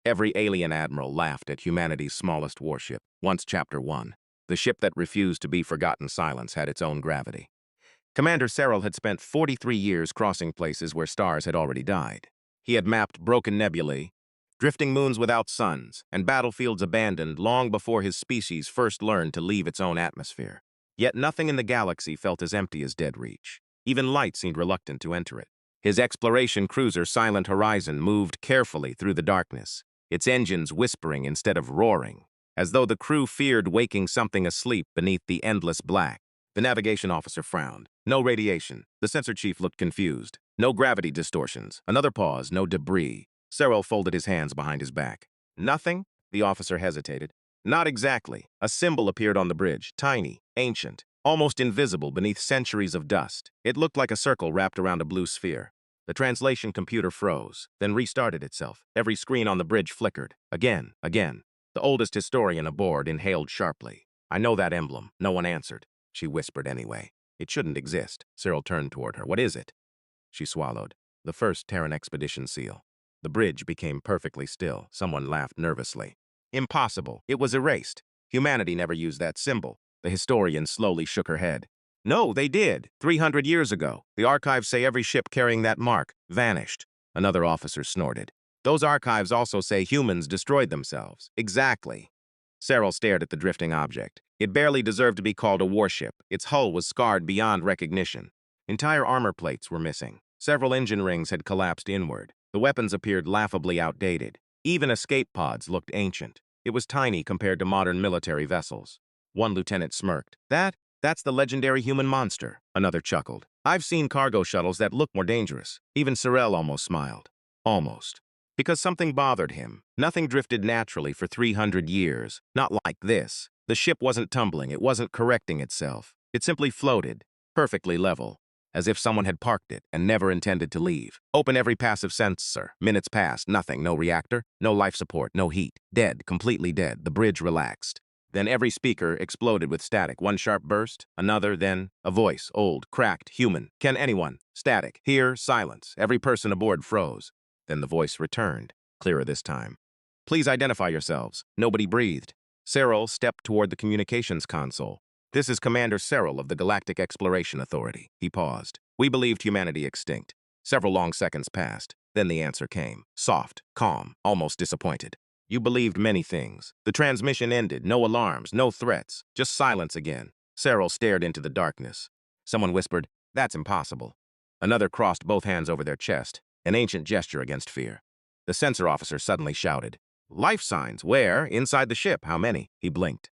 Every alien admiral laughed at humanity's smallest warship. Once Chapter 1. The ship that refused to be forgotten silence had its own gravity. Commander Cyril had spent 43 years crossing places where stars had already died. He had mapped broken nebulae, drifting moons without suns, and battlefields abandoned long before his species first learned to leave its own atmosphere. Yet nothing in the galaxy felt as empty as Dead Reach. Even light seemed reluctant to enter it. His exploration cruiser Silent Horizon moved carefully through the darkness, its engines whispering instead of roaring, as though the crew feared waking something asleep beneath the endless black. The navigation officer frowned. No radiation. The sensor chief looked confused. No gravity distortions. Another pause, no debris. Cyril folded his hands behind his back. Nothing? The officer hesitated. Not exactly. A symbol appeared on the bridge, tiny, ancient, almost invisible beneath centuries of dust. It looked like a circle wrapped around a blue sphere. The translation computer froze, then restarted itself. Every screen on the bridge flickered. Again. The oldest historian aboard inhaled sharply. I know that emblem. No one answered. She whispered anyway. It shouldn't exist. Cyril turned toward her. What is it? She swallowed. The first Terran expedition seal. The bridge became perfectly still. Someone laughed nervously. Impossible. It was erased. Humanity never used that symbol. The historian slowly shook her head. No, they did. 300 years ago. The archives say every ship carrying that mark vanished. Another officer snorted. Those archives also say humans destroyed themselves. Exactly. Cyril stared at the drifting object. It barely deserved to be called a warship. Its hull was scarred beyond recognition. Entire armor plates were missing. Several engine rings had collapsed inward. The weapons appeared laughably outdated. Even escape pods looked ancient. It was tiny compared to modern military vessels. One lieutenant smirked. That's the legendary human monster. Another chuckled. I've seen cargo shuttles that look more dangerous. Even Cyril almost smiled. Almost. Because something bothered him. Nothing drifted naturally for 300 years. Not like this. The ship wasn't tumbling. It wasn't correcting itself. It simply floated, perfectly level, as if someone had parked it and never intended to leave. Open every passive sensor. Minutes passed. Nothing. No reactor. No life support. No heat. Dead. Completely dead. The bridge relaxed. Then every speaker exploded with static. One sharp burst, another, then a voice, old, cracked, human. Can anyone? Static. Here, silence. Every person aboard froze. Then the voice returned, clearer this time. Please identify yourselves. Nobody breathed. Cyril stepped toward the communications console. This is Commander Cyril of the Galactic Exploration Authority. He paused. We believed humanity extinct. Several long seconds passed. Then the answer came. Soft, calm, almost disappointed. You believed many things. The transmission ended. No alarms, no threats. Just silence again. Cyril stared into the darkness. Someone whispered, "That's impossible." Another crossed both hands over their chest, an ancient gesture against fear. The sensor officer suddenly shouted, "Life signs. Where? Inside the ship. How many?" He blinked.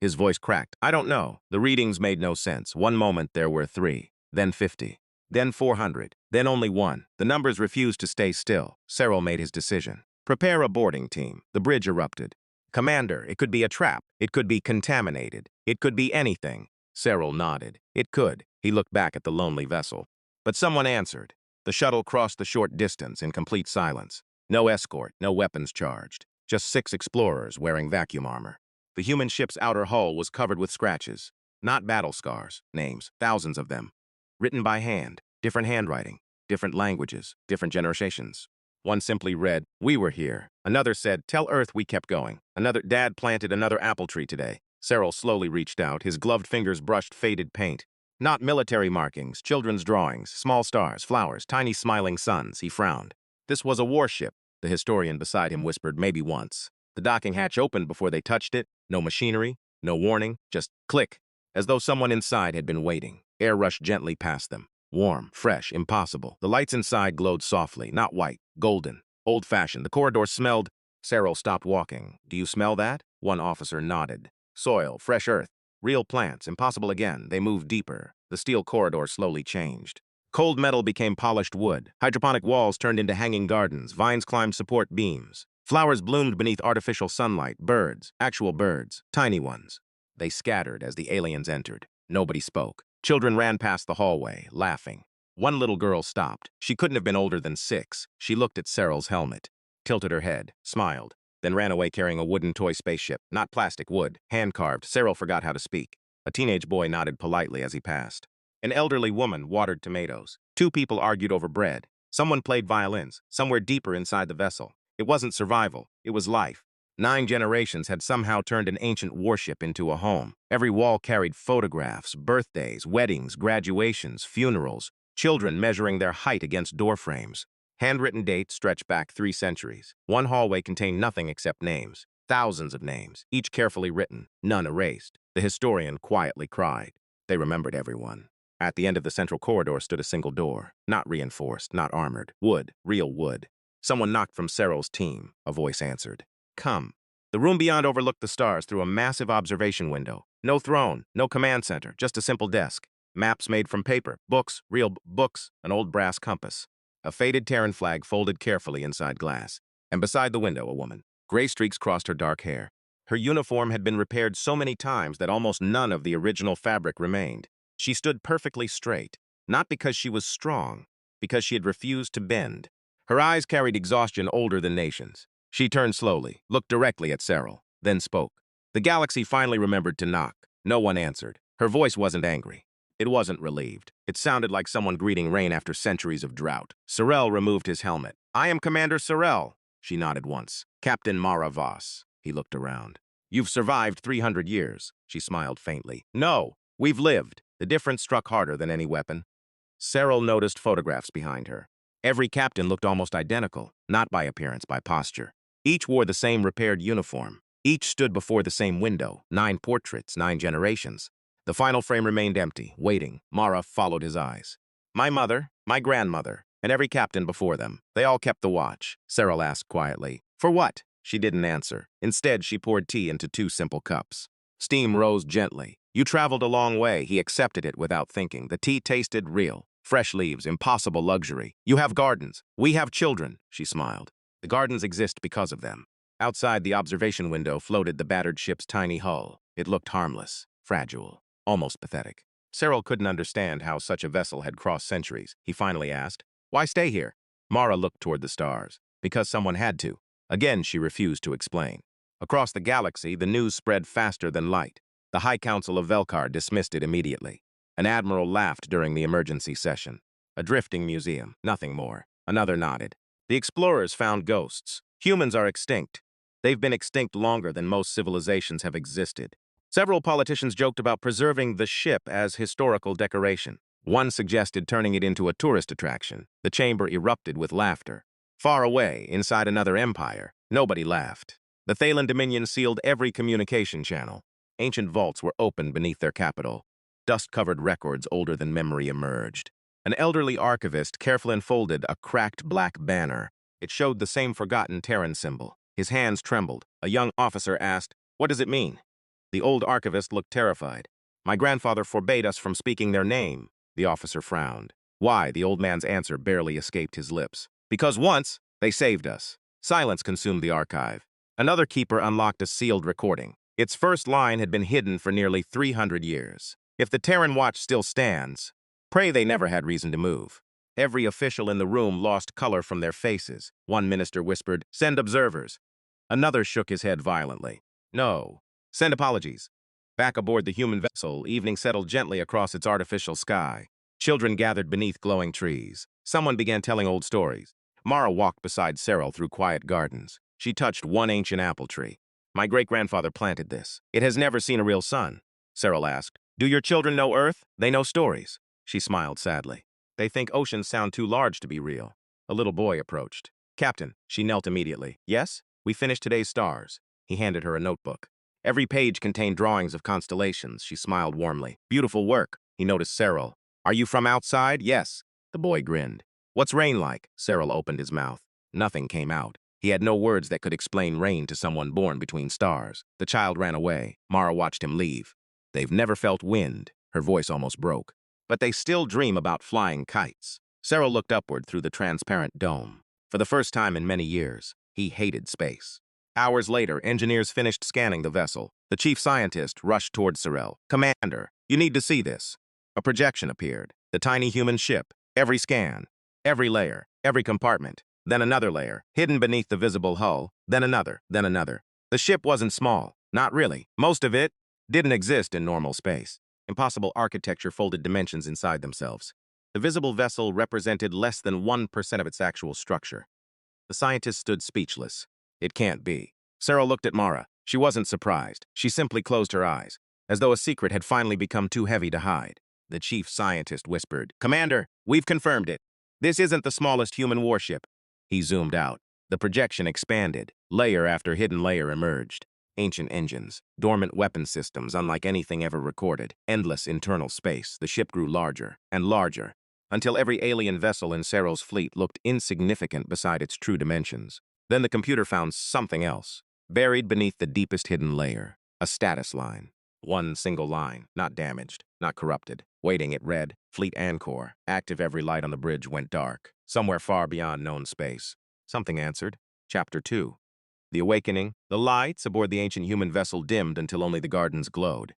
His voice cracked. I don't know. The readings made no sense. One moment there were 3, then 50, then 400, then only 1. The numbers refused to stay still. Cyril made his decision. Prepare a boarding team. The bridge erupted. Commander, it could be a trap. It could be contaminated. It could be anything. Cyril nodded. It could. He looked back at the lonely vessel. But someone answered. The shuttle crossed the short distance in complete silence. No escort, no weapons charged. Just 6 explorers wearing vacuum armor. The human ship's outer hull was covered with scratches. Not battle scars. Names. Thousands of them. Written by hand. Different handwriting. Different languages. Different generations. One simply read, "We were here." Another said, "Tell Earth we kept going." Another, "Dad planted another apple tree today." Cyril slowly reached out. His gloved fingers brushed faded paint. Not military markings, children's drawings, small stars, flowers, tiny smiling suns. He frowned. This was a warship. The historian beside him whispered, "Maybe once." The docking hatch opened before they touched it. No machinery, no warning, just click, as though someone inside had been waiting. Air rushed gently past them. Warm, fresh, impossible. The lights inside glowed softly, not white, golden, old-fashioned. The corridor smelled. Cyril stopped walking. "Do you smell that?" One officer nodded. Soil, fresh earth, real plants. Impossible again. They moved deeper. The steel corridor slowly changed. Cold metal became polished wood. Hydroponic walls turned into hanging gardens. Vines climbed support beams. Flowers bloomed beneath artificial sunlight. Birds, actual birds, tiny ones. They scattered as the aliens entered. Nobody spoke. Children ran past the hallway, laughing. One little girl stopped. She couldn't have been older than 6. She looked at Cyril's helmet, tilted her head, smiled, then ran away carrying a wooden toy spaceship. Not plastic, wood, hand-carved. Cyril forgot how to speak. A teenage boy nodded politely as he passed. An elderly woman watered tomatoes. 2 people argued over bread. Someone played violins, somewhere deeper inside the vessel. It wasn't survival, it was life. 9 generations had somehow turned an ancient warship into a home. Every wall carried photographs, birthdays, weddings, graduations, funerals, children measuring their height against doorframes. Handwritten dates stretched back 3 centuries. One hallway contained nothing except names. Thousands of names, each carefully written, none erased. The historian quietly cried. They remembered everyone. At the end of the central corridor stood a single door, not reinforced, not armored. Wood, real wood. Someone knocked from Serral's team. A voice answered. Come. The room beyond overlooked the stars through a massive observation window. No throne, no command center, just a simple desk. Maps made from paper, books, real books, an old brass compass. A faded Terran flag folded carefully inside glass. And beside the window, a woman. Gray streaks crossed her dark hair. Her uniform had been repaired so many times that almost none of the original fabric remained. She stood perfectly straight, not because she was strong, because she had refused to bend. Her eyes carried exhaustion older than nations. She turned slowly, looked directly at Serral, then spoke. The galaxy finally remembered to knock. No one answered. Her voice wasn't angry. It wasn't relieved. It sounded like someone greeting rain after centuries of drought. Serral removed his helmet. I am Commander Serral. She nodded once. Captain Mara Voss. He looked around. You've survived 300 years. She smiled faintly. No, we've lived. The difference struck harder than any weapon. Serral noticed photographs behind her. Every captain looked almost identical, not by appearance, by posture. Each wore the same repaired uniform. Each stood before the same window. 9 portraits, 9 generations. The final frame remained empty, waiting. Mara followed his eyes. My mother, my grandmother, and every captain before them. They all kept the watch. Serral asked quietly. For what? She didn't answer. Instead, she poured tea into 2 simple cups. Steam rose gently. You traveled a long way. He accepted it without thinking. The tea tasted real. Fresh leaves, impossible luxury. You have gardens. We have children, she smiled. The gardens exist because of them. Outside the observation window floated the battered ship's tiny hull. It looked harmless, fragile, almost pathetic. Serral couldn't understand how such a vessel had crossed centuries. He finally asked, Why stay here? Mara looked toward the stars. Because someone had to. Again, she refused to explain. Across the galaxy, the news spread faster than light. The High Council of Velkar dismissed it immediately. An admiral laughed during the emergency session. A drifting museum, nothing more. Another nodded. The explorers found ghosts. Humans are extinct. They've been extinct longer than most civilizations have existed. Several politicians joked about preserving the ship as historical decoration. One suggested turning it into a tourist attraction. The chamber erupted with laughter. Far away, inside another empire, nobody laughed. The Thaylen Dominion sealed every communication channel. Ancient vaults were opened beneath their capital. Dust-covered records older than memory emerged. An elderly archivist carefully unfolded a cracked black banner. It showed the same forgotten Terran symbol. His hands trembled. A young officer asked, What does it mean? The old archivist looked terrified. My grandfather forbade us from speaking their name. The officer frowned. Why? The old man's answer barely escaped his lips. Because once, they saved us. Silence consumed the archive. Another keeper unlocked a sealed recording. Its first line had been hidden for nearly 300 years. If the Terran watch still stands, pray they never had reason to move. Every official in the room lost color from their faces. One minister whispered, Send observers. Another shook his head violently. No. Send apologies. Back aboard the human vessel, evening settled gently across its artificial sky. Children gathered beneath glowing trees. Someone began telling old stories. Mara walked beside Serral through quiet gardens. She touched one ancient apple tree. My great-grandfather planted this. It has never seen a real sun. Serral asked, Do your children know Earth? They know stories. She smiled sadly. They think oceans sound too large to be real. A little boy approached. Captain, she knelt immediately. Yes? We finished today's stars. He handed her a notebook. Every page contained drawings of constellations. She smiled warmly. Beautiful work. He noticed Serral. Are you from outside? Yes. The boy grinned. What's rain like? Serral opened his mouth. Nothing came out. He had no words that could explain rain to someone born between stars. The child ran away. Mara watched him leave. They've never felt wind. Her voice almost broke. But they still dream about flying kites. Serral looked upward through the transparent dome. For the first time in many years, he hated space. Hours later, engineers finished scanning the vessel. The chief scientist rushed toward Serral. Commander, you need to see this. A projection appeared. The tiny human ship. Every scan. Every layer. Every compartment. Then another layer, hidden beneath the visible hull. Then another. Then another. The ship wasn't small. Not really. Most of it didn't exist in normal space. Impossible architecture folded dimensions inside themselves. The visible vessel represented less than 1% of its actual structure. The scientist stood speechless. It can't be. Cyril looked at Mara. She wasn't surprised. She simply closed her eyes, as though a secret had finally become too heavy to hide. The chief scientist whispered, "Commander, we've confirmed it. This isn't the smallest human warship." He zoomed out. The projection expanded. Layer after hidden layer emerged. Ancient engines, dormant weapon systems unlike anything ever recorded, endless internal space. The ship grew larger and larger, until every alien vessel in Cyril's fleet looked insignificant beside its true dimensions. Then the computer found something else, buried beneath the deepest hidden layer, a status line. One single line, not damaged, not corrupted. Waiting, it read, "Fleet Anchor, active. Every light on the bridge went dark, somewhere far beyond known space." Something answered. Chapter 2. The Awakening. The lights aboard the ancient human vessel dimmed until only the gardens glowed.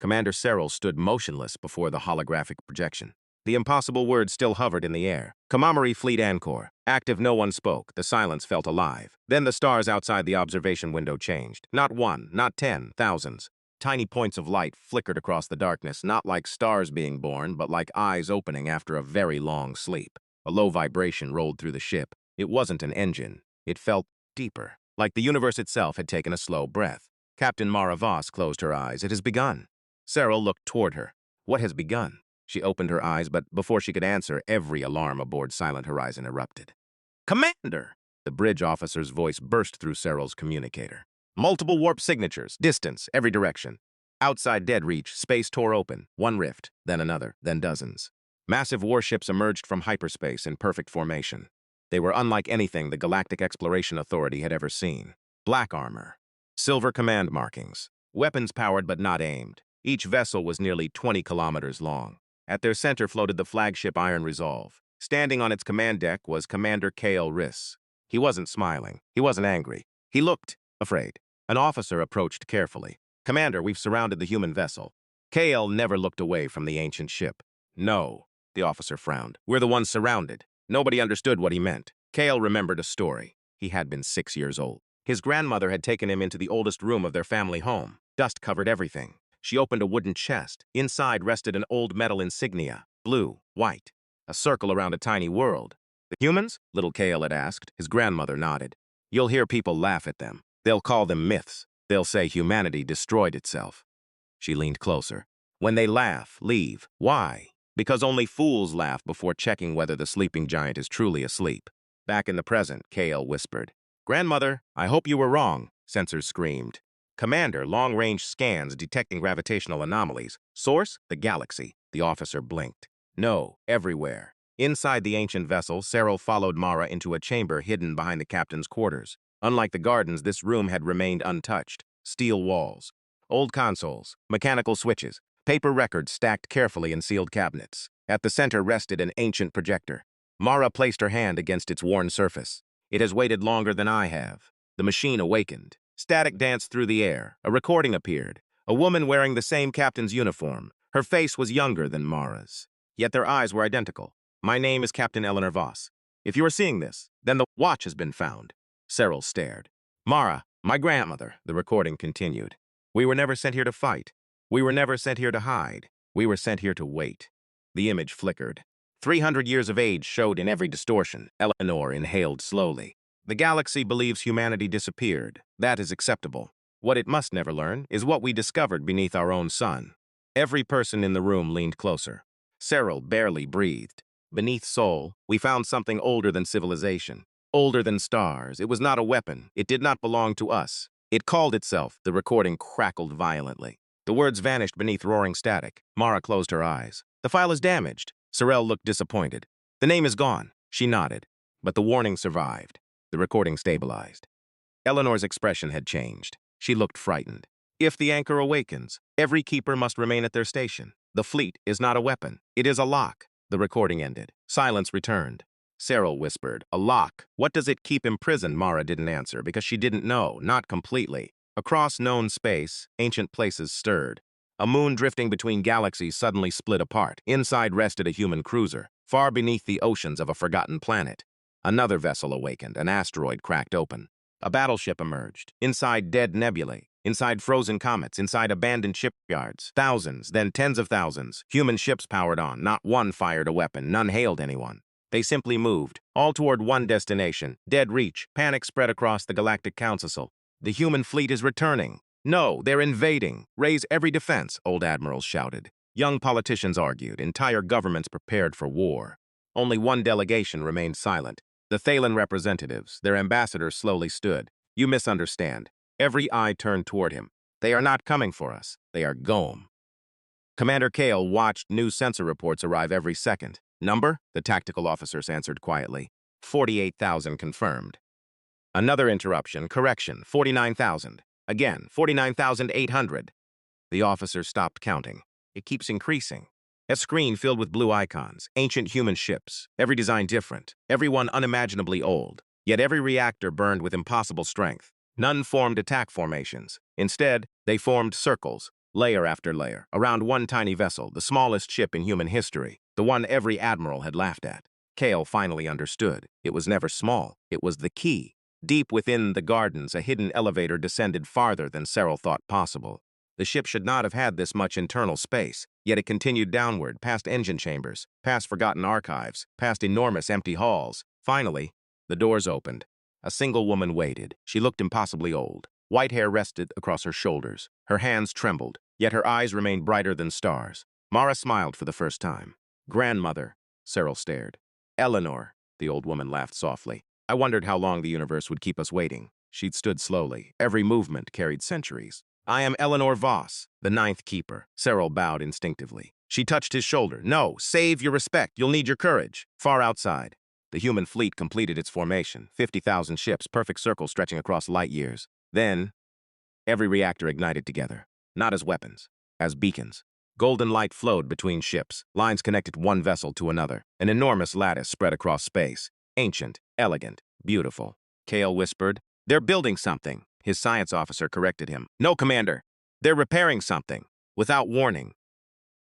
Commander Cyril stood motionless before the holographic projection. The impossible words still hovered in the air. Commemorate Fleet Anchor. Active. No one spoke. The silence felt alive. Then the stars outside the observation window changed. Not one, not 10, thousands. Tiny points of light flickered across the darkness, not like stars being born, but like eyes opening after a very long sleep. A low vibration rolled through the ship. It wasn't an engine. It felt deeper, like the universe itself had taken a slow breath. Captain Mara Voss closed her eyes. "It has begun." Cyril looked toward her. "What has begun?" She opened her eyes, but before she could answer, every alarm aboard Silent Horizon erupted. "Commander!" The bridge officer's voice burst through Cyril's communicator. "Multiple warp signatures, distance, every direction. Outside dead reach, space tore open. One rift, then another, then dozens. Massive warships emerged from hyperspace in perfect formation. They were unlike anything the Galactic Exploration Authority had ever seen. Black armor, silver command markings, weapons powered but not aimed. Each vessel was nearly 20 kilometers long. At their center floated the flagship Iron Resolve. Standing on its command deck was Commander Reyes. He wasn't smiling. He wasn't angry. He looked afraid. An officer approached carefully. "Commander, we've surrounded the human vessel." KL never looked away from the ancient ship. "No," the officer frowned. "We're the ones surrounded." Nobody understood what he meant. KL remembered a story. He had been 6 years old. His grandmother had taken him into the oldest room of their family home. Dust covered everything. She opened a wooden chest. Inside rested an old metal insignia, blue, white, a circle around a tiny world. "The humans?" little KL had asked. His grandmother nodded. "You'll hear people laugh at them. They'll call them myths. They'll say humanity destroyed itself." She leaned closer. "When they laugh, leave. Why? Because only fools laugh before checking whether the sleeping giant is truly asleep." Back in the present, KL whispered. "Grandmother, I hope you were wrong," sensors screamed. "Commander, long-range scans detecting gravitational anomalies. Source, the galaxy." The officer blinked. "No, everywhere." Inside the ancient vessel, Cyril followed Mara into a chamber hidden behind the captain's quarters. Unlike the gardens, this room had remained untouched. Steel walls, old consoles, mechanical switches, paper records stacked carefully in sealed cabinets. At the center rested an ancient projector. Mara placed her hand against its worn surface. "It has waited longer than I have." The machine awakened. Static danced through the air. A recording appeared. A woman wearing the same captain's uniform. Her face was younger than Mara's. Yet their eyes were identical. "My name is Captain Eleanor Voss. If you are seeing this, then the watch has been found." Cyril stared. "Mara, my grandmother," the recording continued. "We were never sent here to fight. We were never sent here to hide. We were sent here to wait." The image flickered. 300 years of age showed in every distortion. Eleanor inhaled slowly. "The galaxy believes humanity disappeared. That is acceptable. What it must never learn is what we discovered beneath our own sun." Every person in the room leaned closer. Cyril barely breathed. "Beneath Sol, we found something older than civilization. Older than stars. It was not a weapon. It did not belong to us. It called itself." The recording crackled violently. The words vanished beneath roaring static. Mara closed her eyes. "The file is damaged." Cyril looked disappointed. "The name is gone." She nodded. But the warning survived. The recording stabilized. Eleanor's expression had changed. She looked frightened. "If the anchor awakens, every keeper must remain at their station. The fleet is not a weapon. It is a lock." The recording ended. Silence returned. Cyril whispered, "A lock. What does it keep imprisoned?" Mara didn't answer because she didn't know, not completely. Across known space, ancient places stirred. A moon drifting between galaxies suddenly split apart. Inside rested a human cruiser, far beneath the oceans of a forgotten planet. Another vessel awakened. An asteroid cracked open. A battleship emerged. Inside dead nebulae. Inside frozen comets. Inside abandoned shipyards. Thousands, then tens of thousands. Human ships powered on. Not one fired a weapon. None hailed anyone. They simply moved, all toward one destination, dead reach. Panic spread across the Galactic Council. The human fleet is returning. No, they're invading. Raise every defense, old admirals shouted. Young politicians argued. Entire governments prepared for war. Only one delegation remained silent. The Thalen representatives, their ambassadors, slowly stood. You misunderstand. Every eye turned toward him. They are not coming for us. They are going. Commander Kale watched new sensor reports arrive every second. Number? The tactical officers answered quietly. 48,000 confirmed. Another interruption. Correction. 49,000. Again, 49,800. The officers stopped counting. It keeps increasing. A screen filled with blue icons, ancient human ships, every design different, every one unimaginably old. Yet every reactor burned with impossible strength. None formed attack formations. Instead, they formed circles, layer after layer, around one tiny vessel, the smallest ship in human history, the one every admiral had laughed at. Kale finally understood. It was never small. It was the key. Deep within the gardens, a hidden elevator descended farther than Cyril thought possible. The ship should not have had this much internal space, yet it continued downward, past engine chambers, past forgotten archives, past enormous empty halls. Finally, the doors opened. A single woman waited. She looked impossibly old. White hair rested across her shoulders. Her hands trembled, yet her eyes remained brighter than stars. Mara smiled for the first time. Grandmother, Cyril stared. Eleanor, the old woman laughed softly. I wondered how long the universe would keep us waiting. She'd stood slowly. Every movement carried centuries. I am Eleanor Voss, the ninth keeper. Cyril bowed instinctively. She touched his shoulder. No, save your respect. You'll need your courage. Far outside, the human fleet completed its formation. 50,000 ships, perfect circles stretching across light years. Then, every reactor ignited together. Not as weapons, as beacons. Golden light flowed between ships. Lines connected one vessel to another. An enormous lattice spread across space. Ancient, elegant, beautiful. Kale whispered, "They're building something." His science officer corrected him. "No, Commander. They're repairing something." Without warning,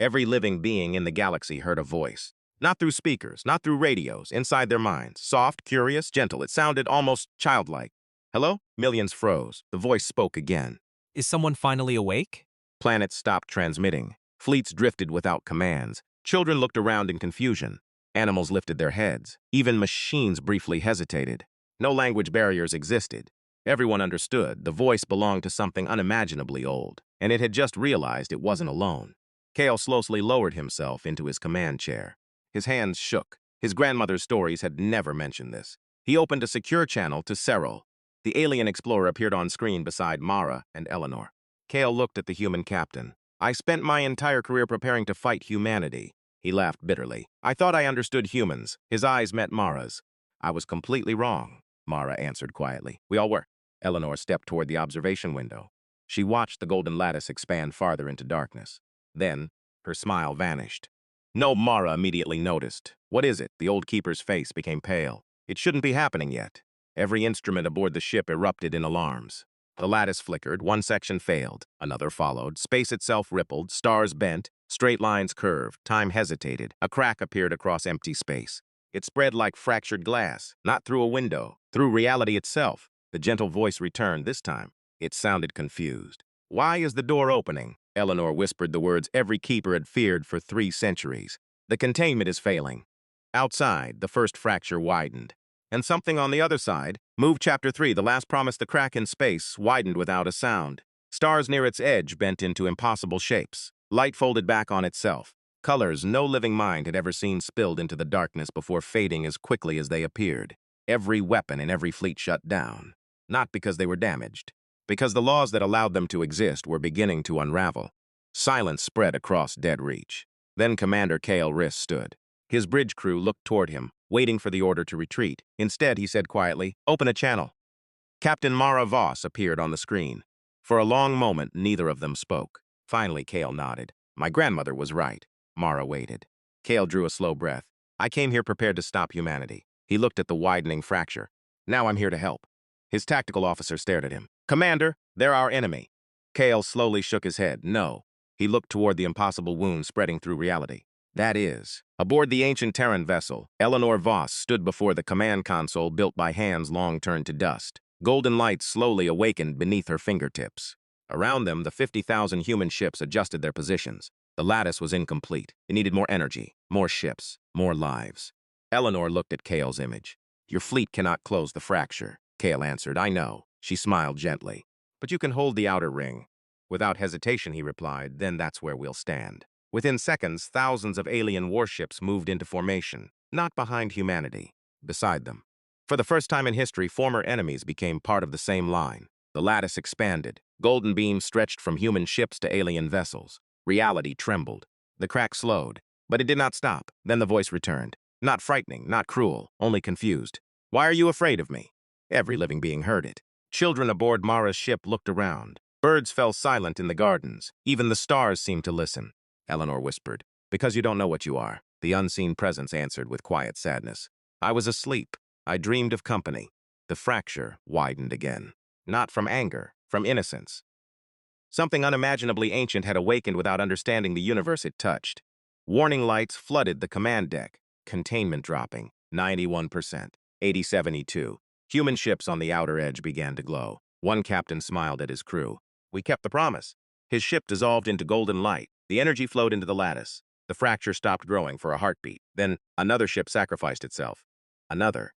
every living being in the galaxy heard a voice. Not through speakers, not through radios, inside their minds. Soft, curious, gentle. It sounded almost childlike. "Hello?" Millions froze. The voice spoke again. Is someone finally awake? Planets stopped transmitting. Fleets drifted without commands. Children looked around in confusion. Animals lifted their heads. Even machines briefly hesitated. No language barriers existed. Everyone understood. The voice belonged to something unimaginably old, and it had just realized it wasn't alone. Kale slowly lowered himself into his command chair. His hands shook. His grandmother's stories had never mentioned this. He opened a secure channel to Cyril. The alien explorer appeared on screen beside Mara and Eleanor. Kale looked at the human captain. I spent my entire career preparing to fight humanity. He laughed bitterly. I thought I understood humans. His eyes met Mara's. I was completely wrong, Mara answered quietly. We all were. Eleanor stepped toward the observation window. She watched the golden lattice expand farther into darkness. Then, her smile vanished. No, Mara immediately noticed. What is it? The old keeper's face became pale. It shouldn't be happening yet. Every instrument aboard the ship erupted in alarms. The lattice flickered, one section failed, another followed, space itself rippled, stars bent, straight lines curved, time hesitated, a crack appeared across empty space. It spread like fractured glass, not through a window, through reality itself. The gentle voice returned this time. It sounded confused. Why is the door opening? Eleanor whispered the words every keeper had feared for 3 centuries. The containment is failing. Outside, the first fracture widened. And something on the other side, move chapter 3, the last promise, the crack in space, widened without a sound. Stars near its edge bent into impossible shapes. Light folded back on itself. Colors no living mind had ever seen spilled into the darkness before fading as quickly as they appeared. Every weapon in every fleet shut down. Not because they were damaged, because the laws that allowed them to exist were beginning to unravel. Silence spread across dead reach. Then Commander Kale Reyes stood. His bridge crew looked toward him, waiting for the order to retreat. Instead, he said quietly, "Open a channel." Captain Mara Voss appeared on the screen. For a long moment, neither of them spoke. Finally, Kale nodded. My grandmother was right. Mara waited. Kale drew a slow breath. I came here prepared to stop humanity. He looked at the widening fracture. Now I'm here to help. His tactical officer stared at him. Commander, they're our enemy. Kale slowly shook his head. No. He looked toward the impossible wound spreading through reality. That is, aboard the ancient Terran vessel, Eleanor Voss stood before the command console built by hands long turned to dust. Golden light slowly awakened beneath her fingertips. Around them, the 50,000 human ships adjusted their positions. The lattice was incomplete. It needed more energy, more ships, more lives. Eleanor looked at Kale's image. Your fleet cannot close the fracture, Kale answered. I know. She smiled gently. But you can hold the outer ring. Without hesitation, he replied, then that's where we'll stand. Within seconds, thousands of alien warships moved into formation, not behind humanity, beside them. For the first time in history, former enemies became part of the same line. The lattice expanded. Golden beams stretched from human ships to alien vessels. Reality trembled. The crack slowed, but it did not stop. Then the voice returned. Not frightening, not cruel, only confused. Why are you afraid of me? Every living being heard it. Children aboard Mara's ship looked around. Birds fell silent in the gardens. Even the stars seemed to listen. Eleanor whispered, because you don't know what you are. The unseen presence answered with quiet sadness. I was asleep. I dreamed of company. The fracture widened again. Not from anger, from innocence. Something unimaginably ancient had awakened without understanding the universe it touched. Warning lights flooded the command deck. Containment dropping, 91%, 80-72. Human ships on the outer edge began to glow. One captain smiled at his crew. We kept the promise. His ship dissolved into golden light. The energy flowed into the lattice. The fracture stopped growing for a heartbeat. Then another ship sacrificed itself. Another.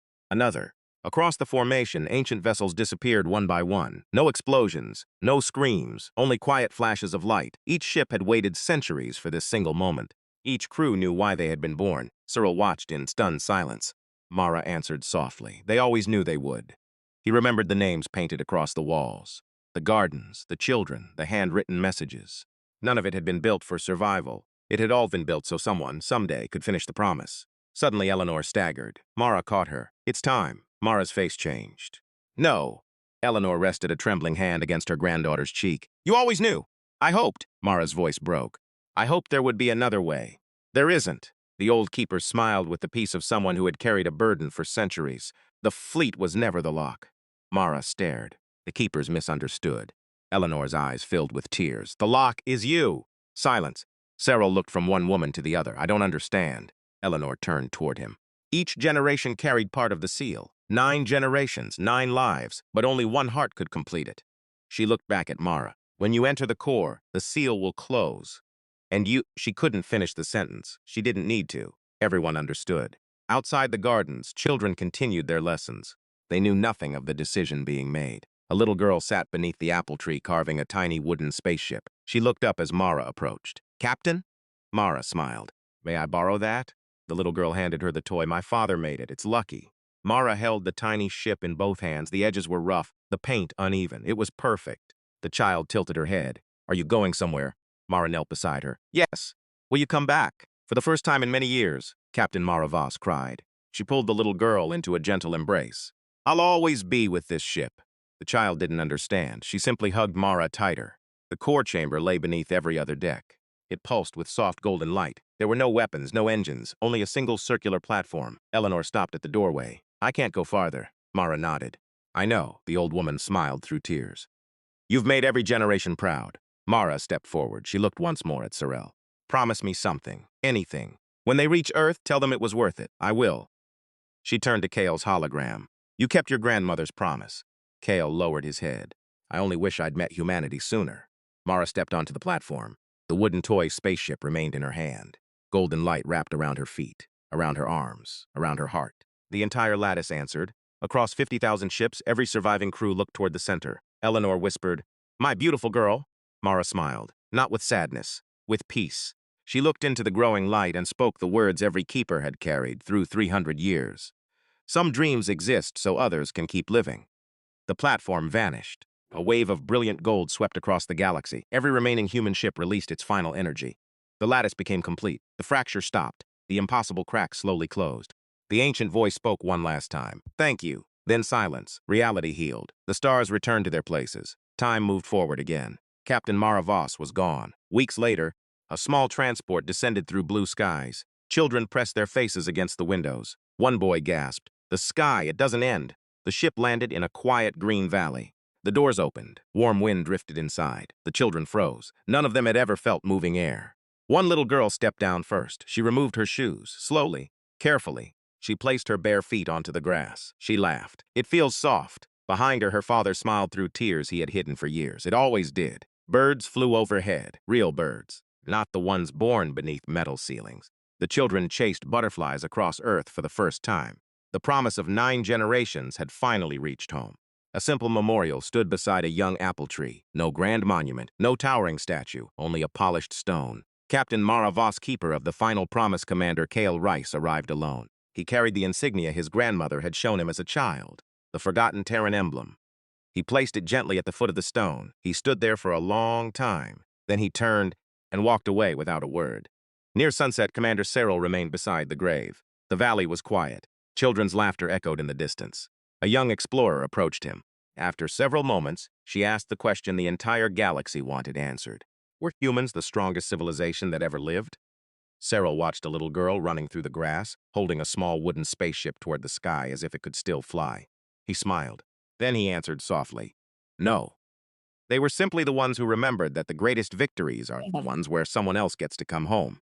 Across the formation, ancient vessels disappeared one by one. No explosions, no screams, only quiet flashes of light. Each ship had waited centuries for this single moment. Each crew knew why they had been born. Cyril watched in stunned silence. Mara answered softly. They always knew they would. He remembered the names painted across the walls. The gardens, the children, the handwritten messages. None of it had been built for survival. It had all been built so someone, someday, could finish the promise. Suddenly, Eleanor staggered. Mara caught her. It's time. Mara's face changed. No. Eleanor rested a trembling hand against her granddaughter's cheek. You always knew. I hoped. Mara's voice broke. I hoped there would be another way. There isn't. The old keeper smiled with the peace of someone who had carried a burden for centuries. The fleet was never the lock. Mara stared. The keepers misunderstood. Eleanor's eyes filled with tears. The lock is you. Silence. Cyril looked from one woman to the other. I don't understand. Eleanor turned toward him. Each generation carried part of the seal. 9 generations, 9 lives, but only one heart could complete it. She looked back at Mara. When you enter the core, the seal will close. And she couldn't finish the sentence. She didn't need to. Everyone understood. Outside the gardens, children continued their lessons. They knew nothing of the decision being made. A little girl sat beneath the apple tree carving a tiny wooden spaceship. She looked up as Mara approached. Captain? Mara smiled. May I borrow that? The little girl handed her the toy. My father made it. It's lucky. Mara held the tiny ship in both hands. The edges were rough, the paint uneven. It was perfect. The child tilted her head. Are you going somewhere? Mara knelt beside her. Yes. Will you come back? For the first time in many years, Captain Mara Voss cried. She pulled the little girl into a gentle embrace. I'll always be with this ship. The child didn't understand. She simply hugged Mara tighter. The core chamber lay beneath every other deck. It pulsed with soft golden light. There were no weapons, no engines, only a single circular platform. Eleanor stopped at the doorway. I can't go farther. Mara nodded. I know, the old woman smiled through tears. You've made every generation proud. Mara stepped forward. She looked once more at Cyril. Promise me something, anything. When they reach Earth, tell them it was worth it. I will. She turned to Kale's hologram. You kept your grandmother's promise. Kale lowered his head. I only wish I'd met humanity sooner. Mara stepped onto the platform. The wooden toy spaceship remained in her hand. Golden light wrapped around her feet, around her arms, around her heart. The entire lattice answered. Across 50,000 ships, every surviving crew looked toward the center. Eleanor whispered, My beautiful girl. Mara smiled, not with sadness, with peace. She looked into the growing light and spoke the words every keeper had carried through 300 years. Some dreams exist so others can keep living. The platform vanished. A wave of brilliant gold swept across the galaxy. Every remaining human ship released its final energy. The lattice became complete. The fracture stopped. The impossible crack slowly closed. The ancient voice spoke one last time. Thank you. Then silence. Reality healed. The stars returned to their places. Time moved forward again. Captain Mara Voss was gone. Weeks later, a small transport descended through blue skies. Children pressed their faces against the windows. One boy gasped. The sky, it doesn't end. The ship landed in a quiet green valley. The doors opened. Warm wind drifted inside. The children froze. None of them had ever felt moving air. One little girl stepped down first. She removed her shoes, slowly, carefully. She placed her bare feet onto the grass. She laughed. It feels soft. Behind her, her father smiled through tears he had hidden for years. It always did. Birds flew overhead, real birds, not the ones born beneath metal ceilings. The The children chased butterflies across Earth for the first time. The promise of 9 generations had finally reached home. A simple memorial stood beside a young apple tree. No grand monument, no towering statue, only a polished stone. Captain Mara Voss, keeper of the final promise, Commander Kale Reyes, arrived alone. He carried the insignia his grandmother had shown him as a child, the forgotten Terran emblem. He placed it gently at the foot of the stone. He stood there for a long time. Then he turned and walked away without a word. Near sunset, Commander Cyril remained beside the grave. The valley was quiet. Children's laughter echoed in the distance. A young explorer approached him. After several moments, she asked the question the entire galaxy wanted answered. Were humans the strongest civilization that ever lived? Cyril watched a little girl running through the grass, holding a small wooden spaceship toward the sky as if it could still fly. He smiled. Then he answered softly, "No. They were simply the ones who remembered that the greatest victories are the ones where someone else gets to come home."